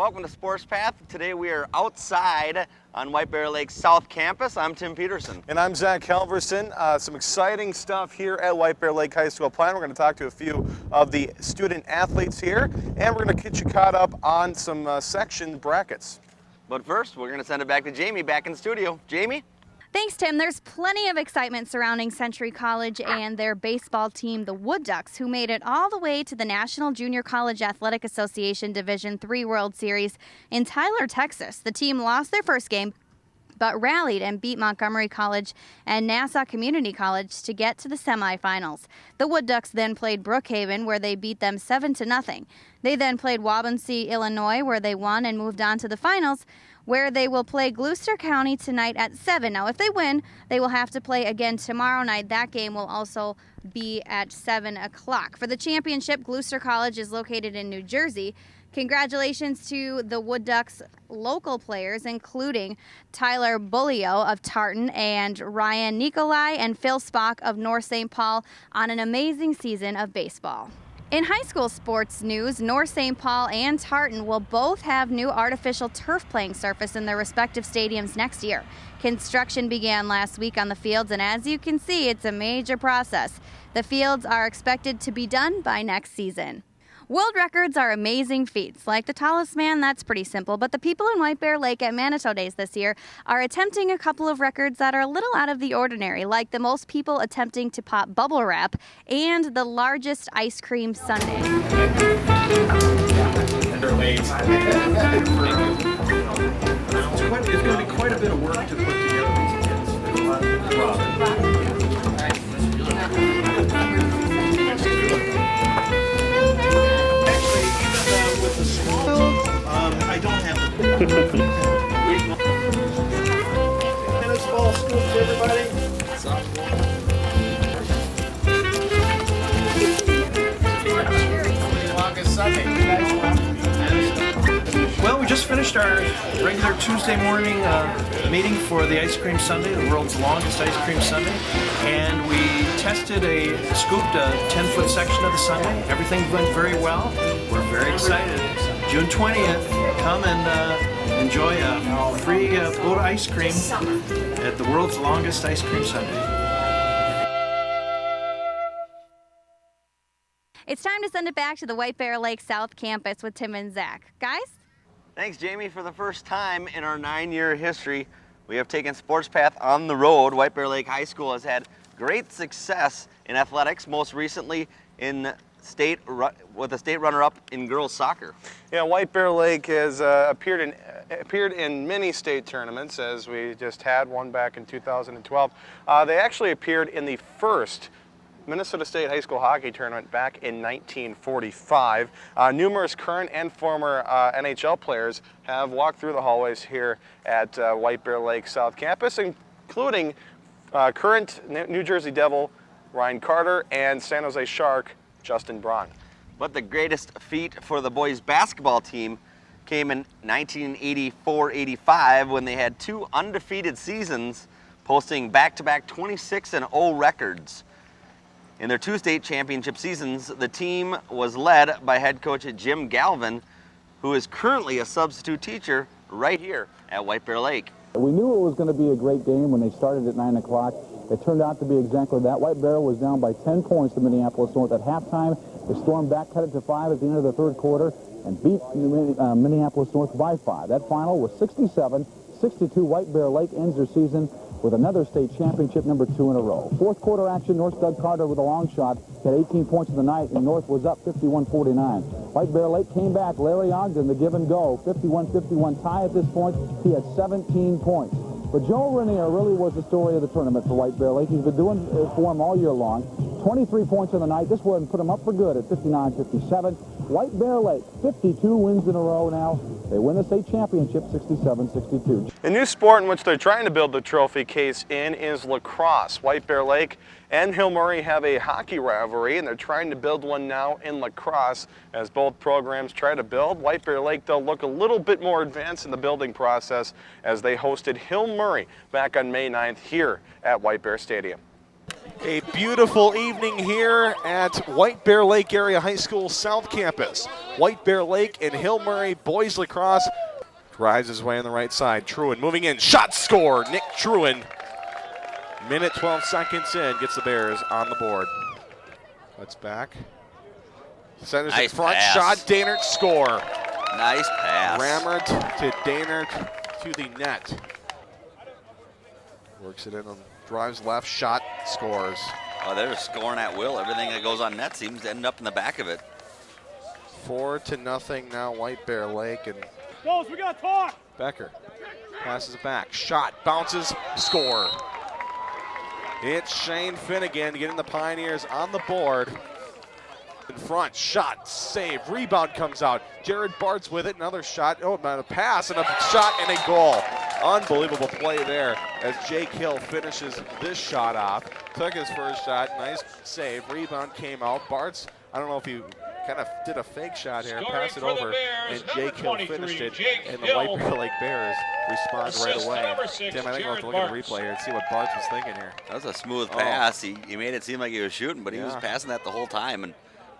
Welcome to Sports Path. Today we are outside on White Bear Lake South Campus. I'm Tim Peterson. And I'm Zach Halverson. Some exciting stuff here at White Bear Lake High School Plan. We're going to talk to a few of the student athletes here, and we're going to get you caught up on some section brackets. But first, we're going to send it back to Jamie back in the studio. Jamie? Thanks, Tim. There's plenty of excitement surrounding Century College and their baseball team, the Wood Ducks, who made it all the way to the National Junior College Athletic Association Division III World Series in Tyler, Texas. The team lost their first game, but rallied and beat Montgomery College and Nassau Community College to get to the semifinals. The Wood Ducks then played Brookhaven, where they beat them 7-0. They then played Waubonsee, Illinois, where they won and moved on to the finals, where they will play Gloucester County tonight at 7. Now, if they win, they will have to play again tomorrow night. That game will also be at 7 o'clock. For the championship, Gloucester College is located in New Jersey. Congratulations to the Wood Ducks local players, including Tyler Bullio of Tartan and Ryan Nicolai and Phil Spock of North St. Paul on an amazing season of baseball. In high school sports news, North St. Paul and Tartan will both have new artificial turf playing surface in their respective stadiums next year. Construction began last week on the fields, and as you can see, it's a major process. The fields are expected to be done by next season. World records are amazing feats. Like the tallest man, that's pretty simple, but the people in White Bear Lake at Manitou Days this year are attempting a couple of records that are a little out of the ordinary, like the most people attempting to pop bubble wrap and the largest ice cream sundae. It's going to be quite a bit of work to put together these kids. There's a lot of with the small, I don't have the tennis ball scoops, everybody. Well, we just finished our regular Tuesday morning meeting for the Ice Cream Sundae, the world's longest ice cream sundae, and we tested scooped a 10-foot section of the sundae. Everything went very well. We're very excited. June 20th, come and enjoy a free boat of ice cream at the world's longest ice cream sundae. It's time to send it back to the White Bear Lake South Campus with Tim and Zach. Guys? Thanks, Jamie. For the first time in our 9-year history, we have taken Sports Path on the road. White Bear Lake High School has had great success in athletics, most recently with a state runner-up in girls soccer. Yeah, White Bear Lake has appeared in many state tournaments, as we just had one back in 2012. They actually appeared in the first Minnesota State High School Hockey Tournament back in 1945. Numerous current and former NHL players have walked through the hallways here at White Bear Lake South Campus, including current New Jersey Devil Ryan Carter and San Jose Shark Justin Braun. But the greatest feat for the boys basketball team came in 1984-85 when they had 2 undefeated seasons, posting back-to-back 26-0 records. In their 2 state championship seasons, the team was led by head coach Jim Galvin, who is currently a substitute teacher right here at White Bear Lake. We knew it was going to be a great game when they started at 9 o'clock. It turned out to be exactly that. White Bear was down by 10 points to Minneapolis North at halftime. They stormed back, cut it to 5 at the end of the third quarter, and beat Minneapolis North by 5. That final was 67-62. White Bear Lake ends their season with another state championship, number 2 in a row. Fourth quarter action, North Doug Carter with a long shot, had 18 points in the night, and North was up 51-49. White Bear Lake came back. Larry Ogden, the give and go, 51-51 tie at this point. He had 17 points. But Joe Rainier really was the story of the tournament for White Bear Lake. He's been doing it for him all year long. 23 points in the night. This one put him up for good at 59-57. White Bear Lake, 52 wins in a row now. They win the state championship 67-62. A new sport in which they're trying to build the trophy case in is lacrosse. White Bear Lake and Hill Murray have a hockey rivalry, and they're trying to build one now in lacrosse as both programs try to build. White Bear Lake, they'll look a little bit more advanced in the building process as they hosted Hill Murray back on May 9th here at White Bear Stadium. A beautiful evening here at White Bear Lake Area High School South Campus. White Bear Lake and Hill Murray boys lacrosse drives his way on the right side. Truin moving in, shot score, Nick Truin. Minute 12 seconds in, gets the Bears on the board. Cuts back. Centers Nice in front, pass. shot, Daynert, score. Nice pass. Rammert to Daynert to the net. Works it in on drives left, shot, scores. Oh, they're scoring at will. Everything that goes on net seems to end up in the back of it. 4-0 now, White Bear Lake, and we got to talk. Becker passes it back, shot, bounces, score. It's Shane Finnegan getting the Pioneers on the board. In front, shot, save, rebound comes out. Jared Bartz with it, another shot, oh, a pass and a shot and a goal. Unbelievable play there as Jake Hill finishes this shot off. Took his first shot, nice save, rebound came out. Bartz, I don't know if he kind of did a fake shot here, passed it over, and Jake Hill finished it, and the White Bear Lake Bears respond right away. Tim, I think we'll have to look at the replay here and see what Bartz was thinking here. That was a smooth pass. He made it seem like he was shooting, but he was passing that the whole time, and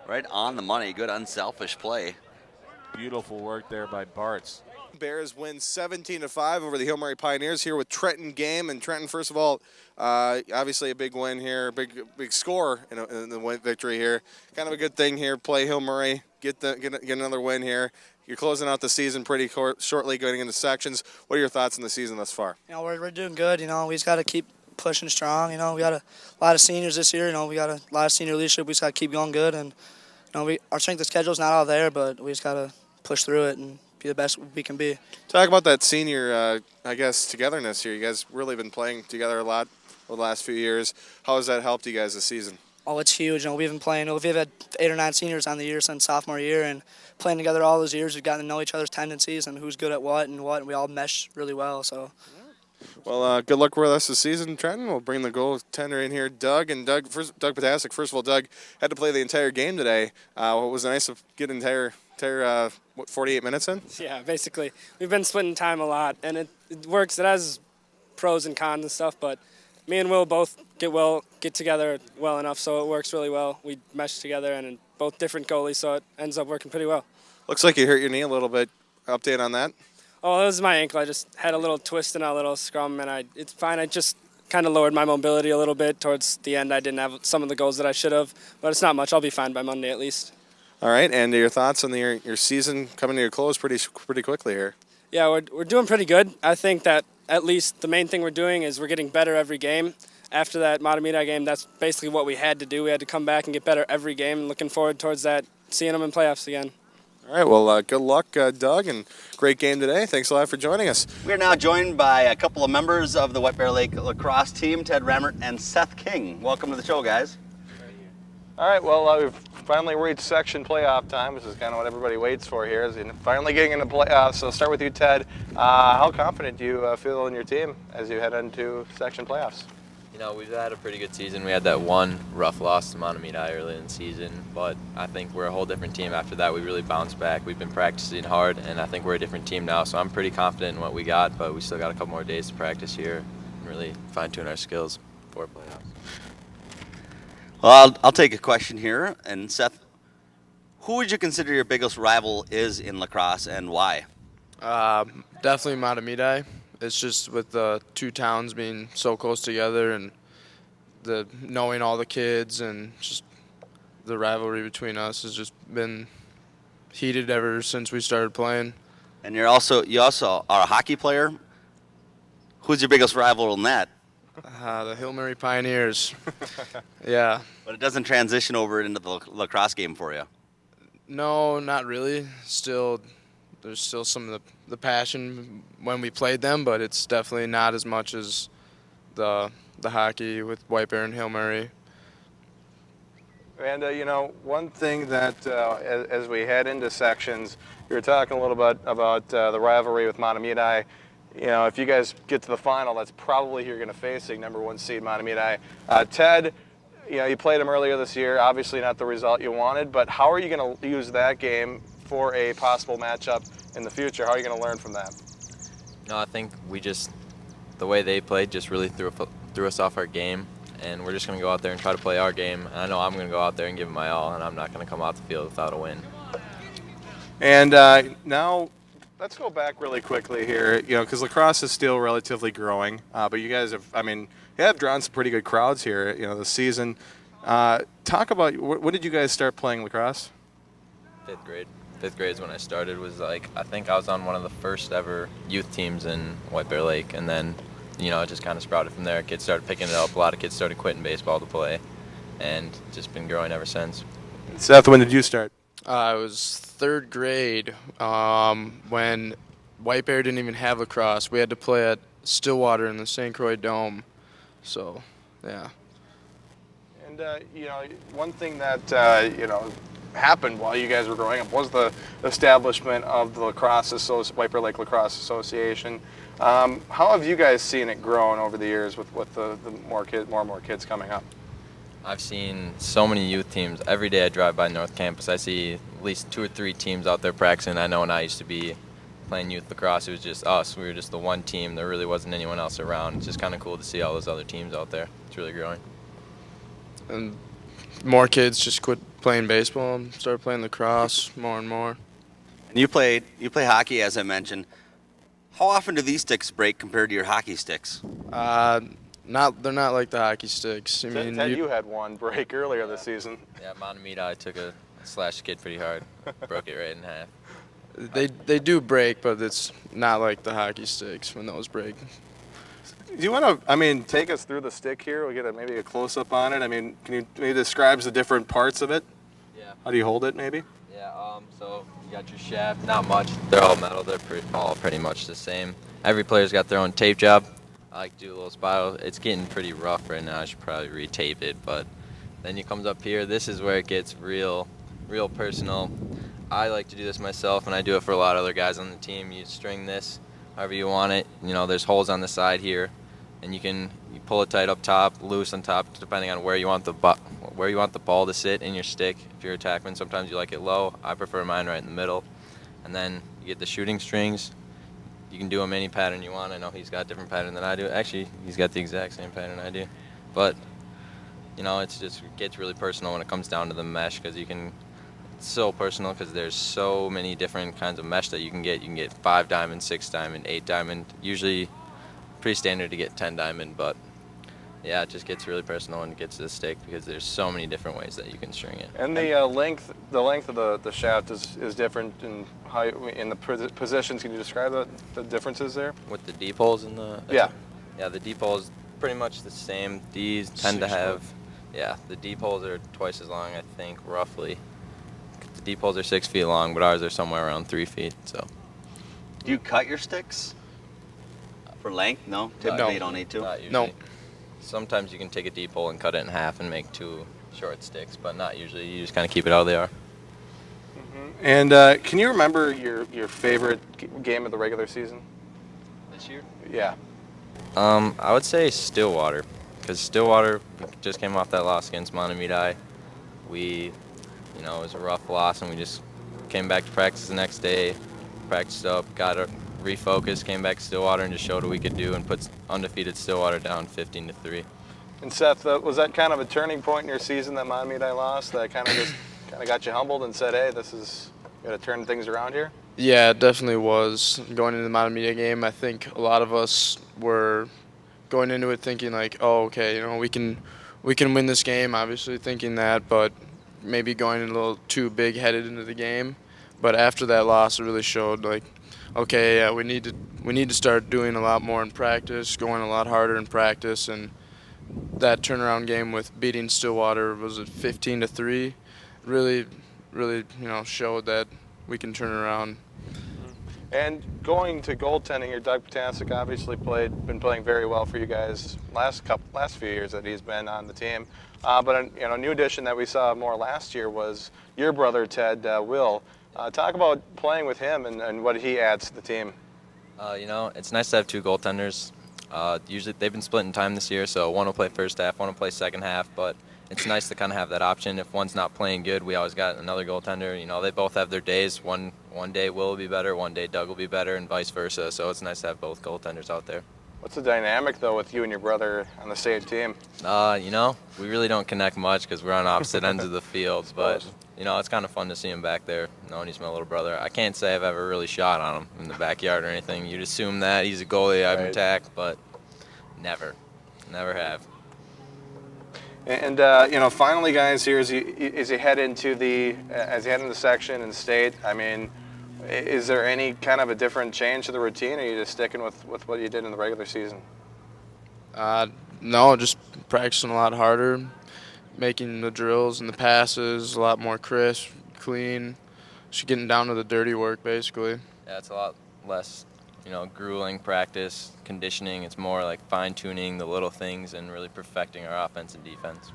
right on the money. Good unselfish play. Beautiful work there by Bartz. Bears win 17-5 over the Hill Murray Pioneers here with Trenton game. And Trenton, first of all, obviously a big win here, big score in the win victory here. Kind of a good thing here. Play Hill Murray, get another win here. You're closing out the season pretty shortly, going into sections. What are your thoughts on the season thus far? We're doing good. We just got to keep pushing strong. We got a lot of seniors this year. We got a lot of senior leadership. We just got to keep going good. And our strength of schedule is not all there, but we just got to push through it and be the best we can be. Talk about that senior, togetherness here. You guys really been playing together a lot over the last few years. How has that helped you guys this season? Oh, it's huge. We've been playing. We've had 8 or 9 seniors on the year since sophomore year, and playing together all those years, we've gotten to know each other's tendencies and who's good at what, and we all mesh really well. So. Well, good luck with us this season, Trenton. We'll bring the goaltender in here, Doug. And Doug Potasic, first of all, Doug had to play the entire game today. It was nice to get entire 48 minutes in? Yeah, basically. We've been splitting time a lot, and it works. It has pros and cons and stuff, but me and Will both get together well enough, so it works really well. We mesh together, and both different goalies, so it ends up working pretty well. Looks like you hurt your knee a little bit. Update on that? Oh, that was my ankle. I just had a little twist and a little scrum, and it's fine. I just kind of lowered my mobility a little bit towards the end. I didn't have some of the goals that I should have, but it's not much. I'll be fine by Monday at least. All right, and your thoughts on your season coming to your close pretty quickly here? Yeah, we're doing pretty good. I think that at least the main thing we're doing is we're getting better every game. After that Matamidi game, that's basically what we had to do. We had to come back and get better every game, and looking forward towards that, seeing them in playoffs again. All right, well, good luck, Doug, and great game today. Thanks a lot for joining us. We are now joined by a couple of members of the White Bear Lake lacrosse team, Ted Rammert and Seth King. Welcome to the show, guys. All right, well, we've finally reached section playoff time, which is kind of what everybody waits for here, is finally getting into playoffs. So start with you, Ted. How confident do you feel in your team as you head into section playoffs? We've had a pretty good season. We had that one rough loss to Matamidi early in the season, but I think we're a whole different team after that. We really bounced back. We've been practicing hard, and I think we're a different team now, so I'm pretty confident in what we got, but we still got a couple more days to practice here and really fine-tune our skills for playoffs. Well, I'll take a question here. And Seth, who would you consider your biggest rival is in lacrosse, and why? Definitely Matamidi. It's just with the two towns being so close together and the knowing all the kids, and just the rivalry between us has just been heated ever since we started playing. And you also are a hockey player. Who's your biggest rival in that? The Hill Murray Pioneers. Yeah. But it doesn't transition over into the lacrosse game for you. No, not really. There's still some of the passion when we played them, but it's definitely not as much as the hockey with White Bear and Hill Murray. And, one thing that as we head into sections, you were talking a little bit about the rivalry with Matamidi. If you guys get to the final, that's probably who you're going to face, number 1 seed Matamidi. Ted, you played them earlier this year, obviously not the result you wanted, but how are you going to use that game for a possible matchup in the future? How are you going to learn from that? No, I think the way they played just really threw us off our game, and we're just going to go out there and try to play our game. And I know I'm going to go out there and give it my all, and I'm not going to come out the field without a win. And now let's go back really quickly here, because lacrosse is still relatively growing, but you guys have drawn some pretty good crowds here, this season. Talk about, when did you guys start playing lacrosse? 5th grade. 5th grade is when I started. I think I was on one of the first ever youth teams in White Bear Lake, and then, it just kind of sprouted from there. Kids started picking it up. A lot of kids started quitting baseball to play, and just been growing ever since. Seth, when did you start? I was 3rd grade when White Bear didn't even have lacrosse. We had to play at Stillwater in the St. Croix Dome. So, yeah. And, one thing that, happened while you guys were growing up was the establishment of the White Bear Lake Lacrosse Association. How have you guys seen it grown over the years with the more and more kids coming up? I've seen so many youth teams. Every day I drive by North Campus, I see at least 2 or 3 teams out there practicing. I know when I used to be playing youth lacrosse, it was just us. We were just the one team. There really wasn't anyone else around. It's just kind of cool to see all those other teams out there. It's really growing. And more kids just quit playing baseball and started playing lacrosse more and more. And you play hockey, as I mentioned. How often do these sticks break compared to your hockey sticks? They're not like the hockey sticks. Ted, you had one break earlier this season. Yeah, Montemita, I took a slash skid pretty hard. Broke it right in half. They do break, but it's not like the hockey sticks when those break. Do you want to, take us through the stick here? We'll get maybe a close-up on it. Can you maybe describe the different parts of it? Yeah. How do you hold it, maybe? Yeah, so you got your shaft, not much. They're all metal. They're all pretty much the same. Every player's got their own tape job. I like to do a little spiral. It's getting pretty rough right now. I should probably re-tape it, but then it comes up here. This is where it gets real personal. I like to do this myself, and I do it for a lot of other guys on the team. You string this however you want it. There's holes on the side here, and you pull it tight up top, loose on top, depending on where you want the ball to sit in your stick. If you're a attackman, sometimes you like it low. I prefer mine right in the middle. And then you get the shooting strings. You can do them any pattern you want. I know he's got a different pattern than I do. Actually, he's got the exact same pattern I do. But, it gets really personal when it comes down to the mesh, because it's so personal because there's so many different kinds of mesh that you can get. You can get 5 diamond, 6 diamond, 8 diamond. Usually pretty standard to get 10 diamond, but yeah, it just gets really personal when it gets to the stick because there's so many different ways that you can string it. And the length of the shaft is different in the positions. Can you describe the differences there? With the deep holes in the... Yeah. Yeah, the deep holes pretty much the same. These tend to have... Yeah, the deep holes are twice as long, I think, roughly. The deep holes are 6 feet long, but ours are somewhere around 3 feet, so... Do you cut your sticks for length? No? Typically you don't need to? Not usually. No. Sometimes you can take a deep hole and cut it in half and make 2 short sticks, but not usually. You just kind of keep it how they are. Mm-hmm. And can you remember your favorite game of the regular season? This year? Yeah. I would say Stillwater, because Stillwater just came off that loss against Montemita. It was a rough loss, and we just came back to practice the next day, practiced up, got refocused, came back to Stillwater, and just showed what we could do and put undefeated Stillwater down 15-3. And Seth, was that kind of a turning point in your season that Montemita lost? That kind of got you humbled and said, "Hey, we got to turn things around here." Yeah, it definitely was. Going into the Montemita game, I think a lot of us were going into it thinking like, "Oh, okay, we can win this game." Obviously, thinking that, but maybe going a little too big-headed into the game. But after that loss, it really showed like, okay, yeah, we need to start doing a lot more in practice, going a lot harder in practice, and that turnaround game with beating Stillwater, was it 15-3, really showed that we can turn around. And going to goaltending here, Doug Potasic obviously been playing very well for you guys last few years that he's been on the team. But a new addition that we saw more last year was your brother Ted, Will. Talk about playing with him and what he adds to the team. It's nice to have 2 goaltenders. Usually they've been splitting time this year, so one will play first half, one will play second half, but it's nice to kind of have that option. If one's not playing good, we always got another goaltender. They both have their days. One day Will be better, one day Doug will be better, and vice versa, so it's nice to have both goaltenders out there. What's the dynamic, though, with you and your brother on the same team? You know, we really don't connect much because we're on opposite ends of the field. But, you know, it's kind of fun to see him back there, knowing he's my little brother. I can't say I've ever really shot on him in the backyard or anything. You'd assume that he's a goalie, I'd attack, but never have. And you know, finally, guys, here as you head into the section and state, I mean, is there any kind of a different change to the routine, or are you just sticking with what you did in the regular season? No, just practicing a lot harder, making the drills and the passes a lot more crisp, clean, just getting down to the dirty work, basically. Yeah, it's a lot less, you know, grueling practice, conditioning. It's more like fine-tuning the little things and really perfecting our offense and defense.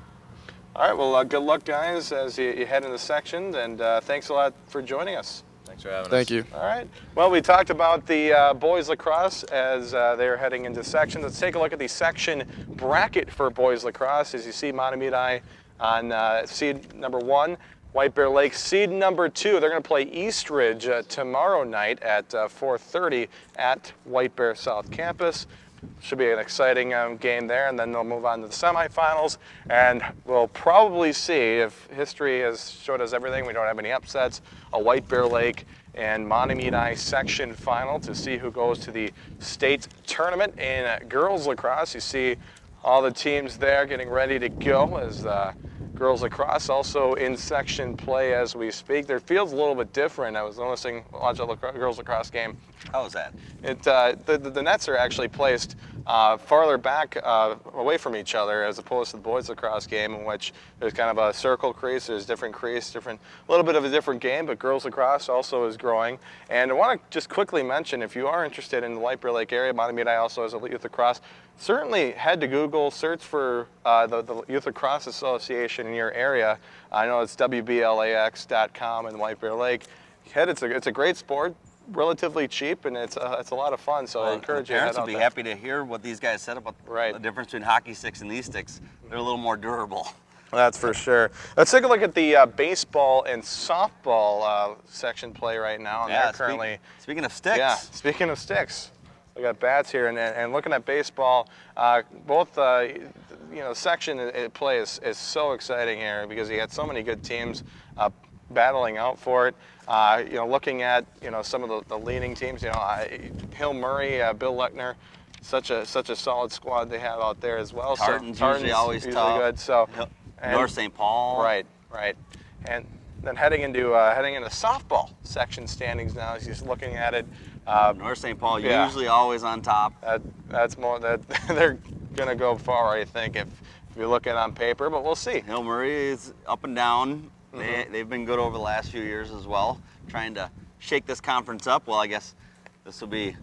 All right, well, good luck, guys, as you head into sections, and thanks a lot for joining us. Thanks for having us. Thank you. All right. Well, we talked about the boys lacrosse as they're heading into sections. Let's take a look at the section bracket for boys lacrosse. As you see, Mahtomedi on seed number 1, White Bear Lake seed number 2. They're going to play Eastridge tomorrow night at 4:30 at White Bear South Campus. Should be an exciting game there, and then they'll move on to the semifinals, and we'll probably see, if history has showed us everything, we don't have any upsets, a White Bear Lake and Mahtomedi section final to see who goes to the state tournament in girls lacrosse. You see all the teams there getting ready to go as girls lacrosse also in section play as we speak. Their field's a little bit different. I was noticing watching the girls lacrosse game. How was that? The nets are actually placed farther back away from each other as opposed to the boys lacrosse game, in which there's kind of a circle crease, there's different crease, a little bit of a different game, but girls lacrosse also is growing. And I want to just quickly mention, if you are interested in the White Bear Lake area, Mahtomedi also has a youth lacrosse. Certainly head to Google, search for the Youth Lacrosse Association in your area. I know it's WBLAX.com in White Bear Lake. It's a great sport, relatively cheap, and it's a lot of fun. So I encourage you to head out there. Parents will be happy to hear what these guys said about the difference between hockey sticks and these sticks. They're a little more durable. That's for sure. Let's take a look at the baseball and softball section play right now. And they're currently speaking of sticks. Yeah, speaking of sticks. We got bats here, and looking at baseball, both section play is so exciting here because you got so many good teams battling out for it. Looking at some of the leading teams, Hill Murray, Bill Lechner, such a solid squad they have out there as well. Tartan's so usually always tough. Good. So North St. Paul. Right. And then heading into softball section standings now, as you're looking at it. North St. Paul usually always on top. That's more that they're gonna go far, I think, if you look at it on paper. But we'll see. Hill Murray is up and down. They've been good over the last few years as well, trying to shake this conference up. Well, I guess this will be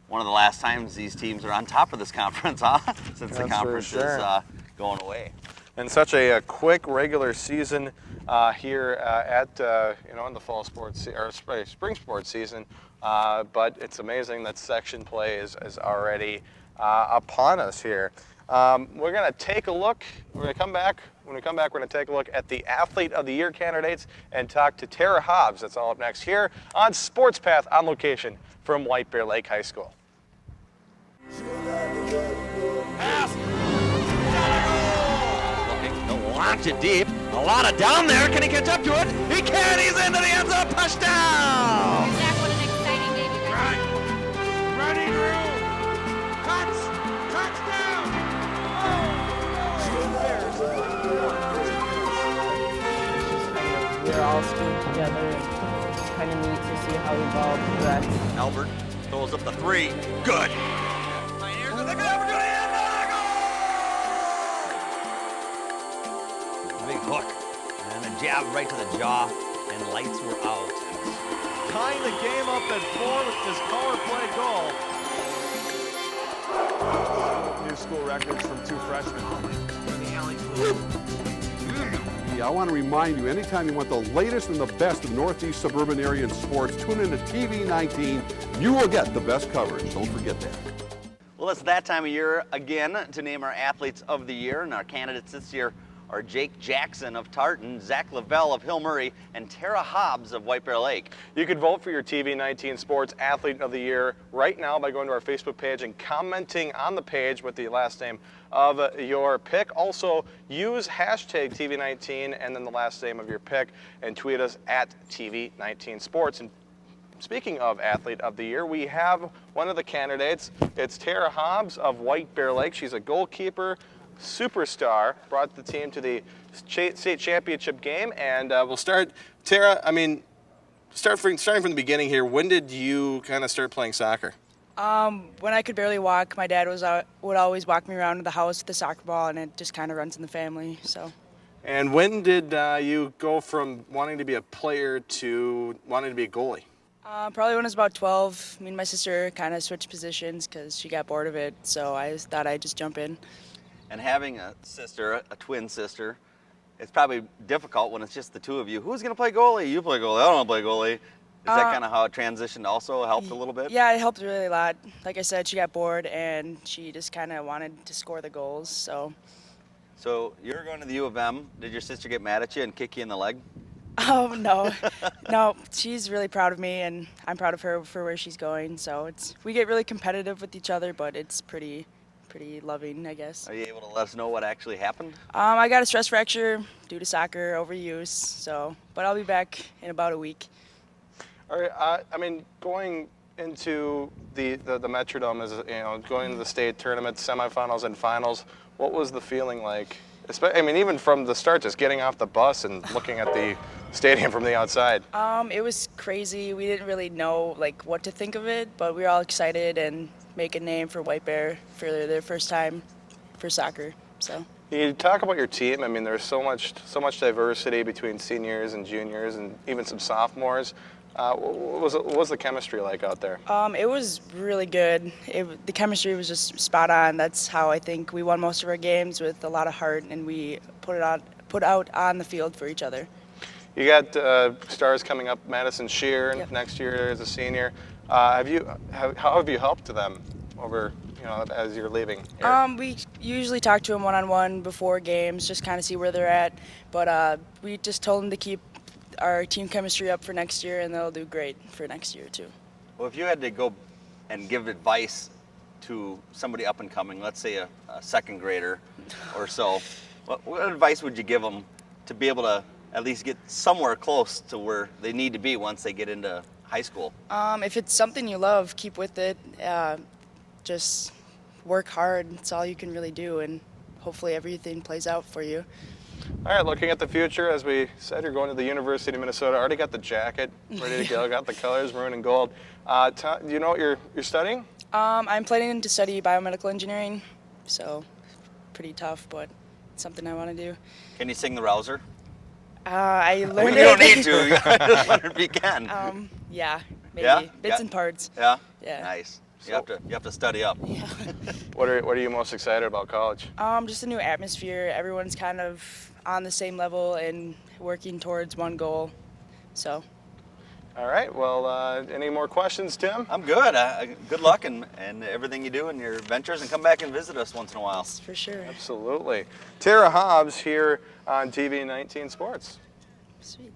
one of the last times these teams are on top of this conference, huh? Since the conference is going away. And such a quick regular season here at in the fall sports or spring sports season, but it's amazing that section play is already upon us here. We're going to take a look. We're going to come back. When we come back, we're going to take a look at the Athlete of the Year candidates and talk to Tarah Hobbs. That's all up next here on Sports Path, on location from White Bear Lake High School. Pass. Launch it deep. Alana down there. Can he catch up to it? He can. He's into the end zone. Touchdown. Zach, what an exciting game you guys had. Running room. Cuts. Touchdown. We're all schooled together, and it's kind of neat to see how we've all progressed. Albert throws up the 3. Good. Pioneers with a good opportunity. Big hook, and a jab right to the jaw, and lights were out. Tying the game up at 4 with this power play goal. New school records from 2 freshmen. I want to remind you, anytime you want the latest and the best of Northeast suburban area in sports, tune in to TV 19. You will get the best coverage. Don't forget that. Well, it's that time of year again to name our Athletes of the Year, and our candidates this year are Jake Jackson of Tartan, Zach Lavelle of Hill Murray, and Tarah Hobbs of White Bear Lake. You can vote for your TV19 Sports Athlete of the Year right now by going to our Facebook page and commenting on the page with the last name of your pick. Also, use hashtag TV19 and then the last name of your pick and tweet us at TV19 Sports. And speaking of Athlete of the Year, we have one of the candidates. It's Tarah Hobbs of White Bear Lake. She's a goalkeeper superstar, brought the team to the state championship game, and we'll start. Tarah, I mean, starting from the beginning here, when did you kind of start playing soccer? When I could barely walk, my dad would always walk me around the house with the soccer ball, and it just kind of runs in the family. So. And when did you go from wanting to be a player to wanting to be a goalie? Probably when I was about 12. Me and my sister kind of switched positions because she got bored of it, so I thought I'd just jump in. And having a sister, a twin sister, it's probably difficult when it's just the two of you. Who's going to play goalie? You play goalie. I don't want to play goalie. Is that kind of how it transitioned also? Helped a little bit? Yeah, it helped really a lot. Like I said, she got bored, and she just kind of wanted to score the goals, so. So you're going to the U of M. Did your sister get mad at you and kick you in the leg? Oh, no. No, she's really proud of me, and I'm proud of her for where she's going. So we get really competitive with each other, but it's pretty loving, I guess. Are you able to let us know what actually happened? I got a stress fracture due to soccer overuse, but I'll be back in about a week. All right, I mean, going into the Metrodome, as going to the state tournament, semifinals and finals, what was the feeling like? I mean, even from the start, just getting off the bus and looking at the stadium from the outside. It was crazy. We didn't really know what to think of it, but we were all excited and make a name for White Bear for their first time for soccer. So. You talk about your team. I mean, there's so much diversity between seniors and juniors and even some sophomores. What was the chemistry like out there? It was really good. The chemistry was just spot on. That's how I think we won most of our games, with a lot of heart, and we put out on the field for each other. You got stars coming up, Madison Shear next year as a senior. How have you helped them over, as you're leaving here? We usually talk to them one-on-one before games, just kind of see where they're at. But we just told them to keep our team chemistry up for next year, and they'll do great for next year too. Well, if you had to go and give advice to somebody up and coming, let's say a second grader or so, what advice would you give them to be able to at least get somewhere close to where they need to be once they get into high school? If it's something you love, keep with it. Just work hard. That's all you can really do, and hopefully everything plays out for you. All right, looking at the future, as we said, you're going to the University of Minnesota. Already got the jacket ready to go, got the colors, maroon and gold. Do you know what you're studying? I'm planning to study biomedical engineering, so pretty tough, but it's something I want to do. Can you sing the Rouser? I learned You don't need to. I just wondered if you can. Yeah, maybe. Yeah? Bits and parts. Yeah? Yeah. Nice. You have to study up. Yeah. What are you most excited about college? Just a new atmosphere. Everyone's kind of on the same level and working towards one goal. So. All right. Well, any more questions, Tim? I'm good. Good luck and everything you do in your ventures, and come back and visit us once in a while. Yes, for sure. Absolutely. Tarah Hobbs here on TV19 Sports. Sweet.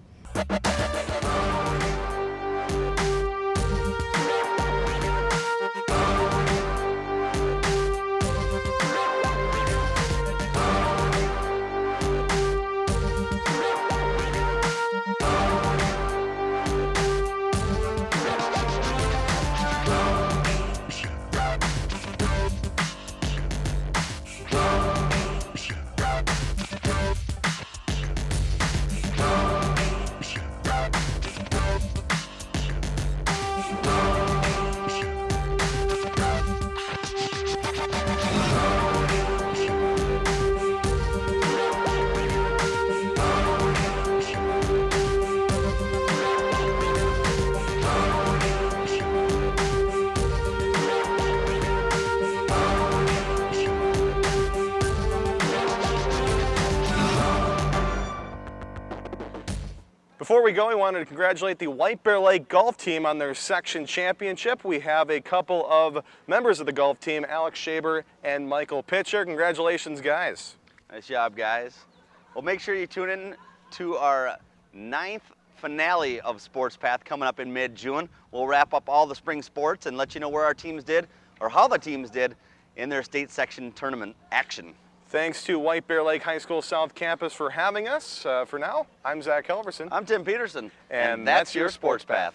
Before we go, we wanted to congratulate the White Bear Lake golf team on their section championship. We have a couple of members of the golf team, Alex Shaber and Michael Pitcher. Congratulations, guys. Nice job, guys. Well, make sure you tune in to our 9th finale of Sports Path coming up in mid-June. We'll wrap up all the spring sports and let you know where our teams did, or how the teams did, in their state section tournament action. Thanks to White Bear Lake High School South Campus for having us. For now, I'm Zach Helverson. I'm Tim Peterson. And that's your Sports Path.